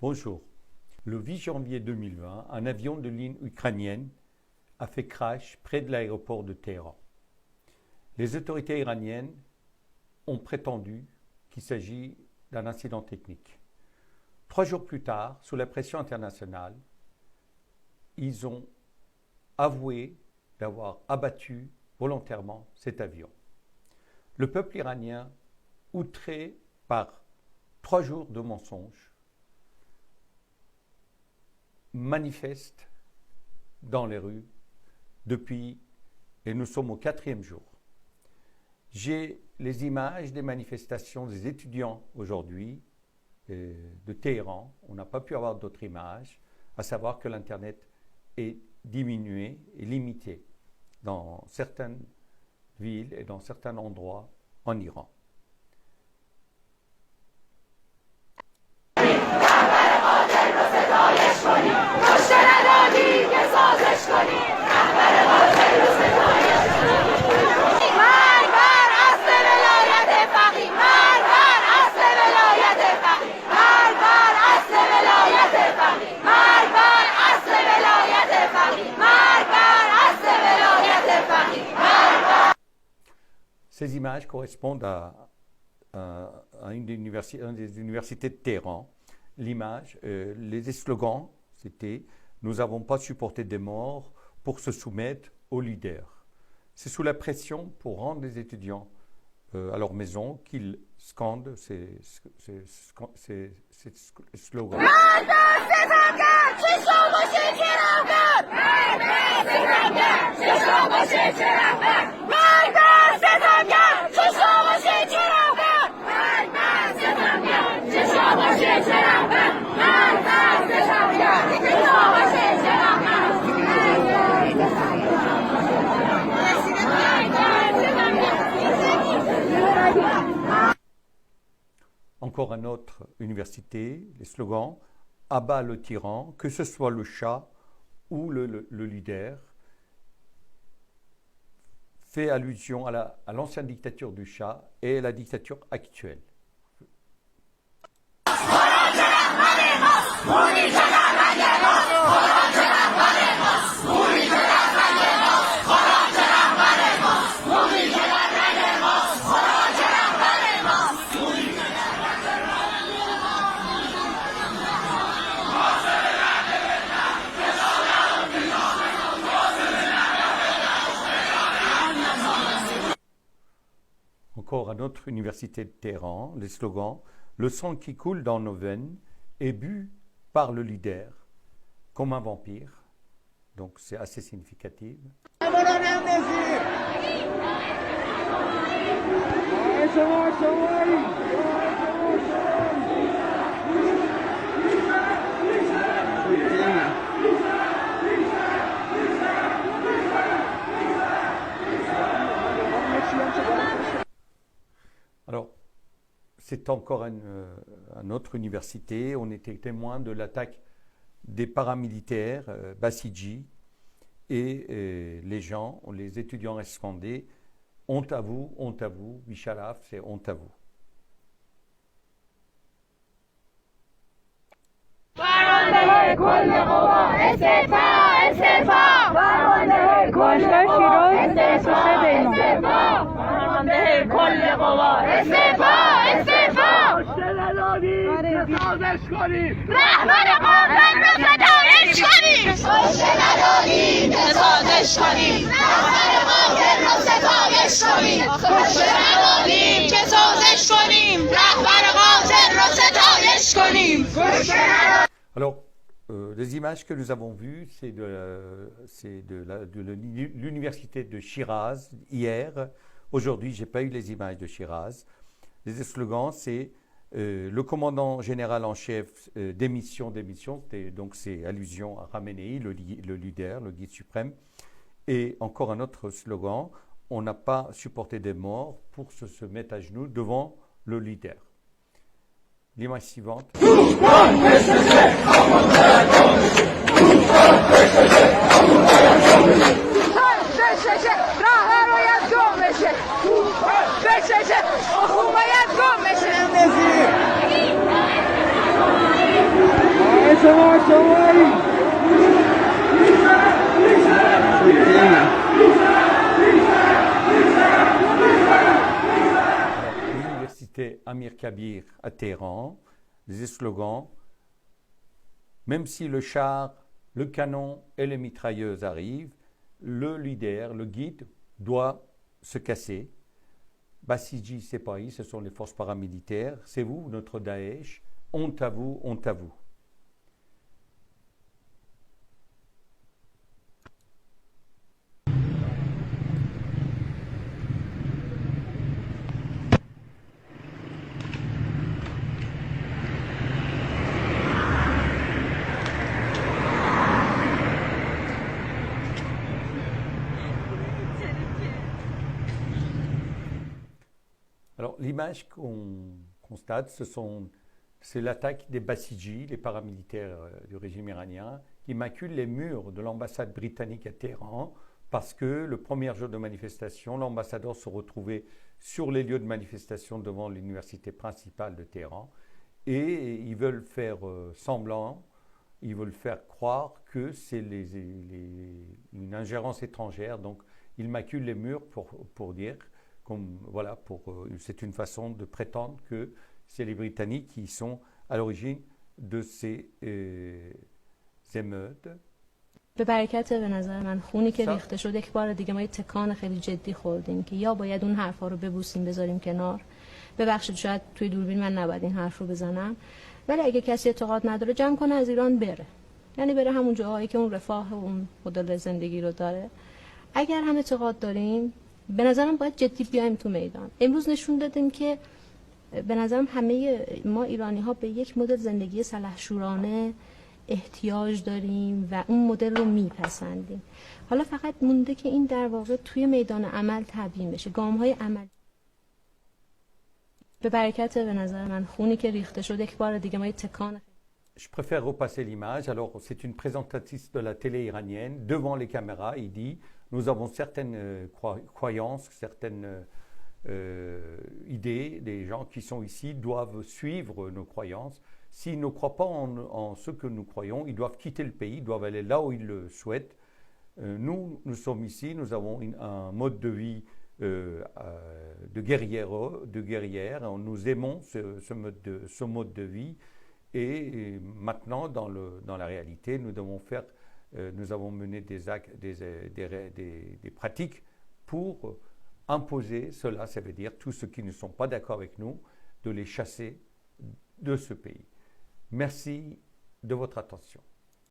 Bonjour. Le 8 janvier 2020, un avion de ligne ukrainienne a fait crash près de l'aéroport de Téhéran. Les autorités iraniennes ont prétendu qu'il s'agit d'un incident technique. 3 jours plus tard, sous la pression internationale, ils ont avoué d'avoir abattu volontairement cet avion. Le peuple iranien, outré par 3 jours de mensonges, manifeste dans les rues depuis, et nous sommes au 4e jour. J'ai les images des manifestations des étudiants aujourd'hui de Téhéran. On n'a pas pu avoir d'autres images, à savoir que l'Internet est diminué et limité dans certaines villes et dans certains endroits en Iran. Ces images correspondent à une des universités de Téhéran. L'image, les slogans, c'était « Nous n'avons pas supporté des morts pour se soumettre aux leaders ». C'est sous la pression pour rendre les étudiants à leur maison qu'ils scandent ces slogans. Encore une autre université, les slogans « Abat le tyran », que ce soit le Shah ou le leader, fait allusion à l'ancienne dictature du Shah et à la dictature actuelle. Encore à notre université de Téhéran, les slogans « Le sang qui coule dans nos veines est bu par le leader comme un vampire ». Donc c'est assez significatif. Alors, c'est encore une autre université. On était témoin de l'attaque des paramilitaires Basiji et les gens, les étudiants respondés « Honte à vous, Bicharaf, c'est honte à vous ». Alors, les images que nous avons vues, c'est de l'université de Shiraz hier. Aujourd'hui, je n'ai pas eu les images de Shiraz. Les slogans, c'est le commandant général en chef, démission, donc c'est allusion à Khamenei, le leader, le guide suprême. Et encore un autre slogan, on n'a pas supporté des morts pour se mettre à genoux devant le leader. L'image suivante. L'université Amir Kabir à Téhéran, des slogans, même si le char, le canon et les mitrailleuses arrivent, le leader, le guide, doit se casser. Basiji, c'est pas ce sont les forces paramilitaires, c'est vous, notre Daesh, honte à vous, honte à vous. Alors, l'image qu'on constate, c'est l'attaque des Basiji, les paramilitaires du régime iranien, qui maculent les murs de l'ambassade britannique à Téhéran parce que le premier jour de manifestation, l'ambassadeur se retrouvait sur les lieux de manifestation devant l'université principale de Téhéran et ils veulent faire semblant, ils veulent faire croire que c'est une ingérence étrangère. Donc, ils maculent les murs pour dire voilà, c'est une façon de prétendre que c'est les Britanniques qui sont à l'origine de ces émeutes. به برکت به نظر من خونی که ریخته شد یک بار دیگه ما یه تکان خیلی جدی خوردیم که یا باید اون حرفا رو ببوسیم بذاریم کنار. ببخشید شاید توی دوربین من نباید این حرف رو بزنم، ولی اگه کسی اعتقاد نداره جمع کنه از ایران بره، یعنی بره همون جاهایی که اون رفاه و اون مدل زندگی رو داره. اگر هم اعتقاد داریم به نظرم باید جدی بیایم تو میدان. امروز نشون دادیم که به نظرم همه ما ایرانی ها به یک مدل زندگی سلحشورانه احتیاج داریم و اون مدل رو میپسندیم. حالا فقط مونده که این در واقع توی میدان عمل تبیین بشه، گام‌های عمل. به برکت به نظر من خونی که ریخته شد یک بار دیگه ما یه تکان. Je préfère repasser l'image. Alors, c'est une présentatrice de la télé iranienne devant les caméras. Il dit, nous avons certaines croyances, certaines idées. Les gens qui sont ici doivent suivre nos croyances. S'ils ne croient pas en ce que nous croyons, ils doivent quitter le pays, ils doivent aller là où ils le souhaitent. Nous sommes ici, nous avons un mode de vie de guerrière. Nous aimons ce mode de vie. Et maintenant, dans la réalité, nous avons mené des actes, des pratiques pour imposer cela. Ça veut dire tous ceux qui ne sont pas d'accord avec nous, de les chasser de ce pays. Merci de votre attention.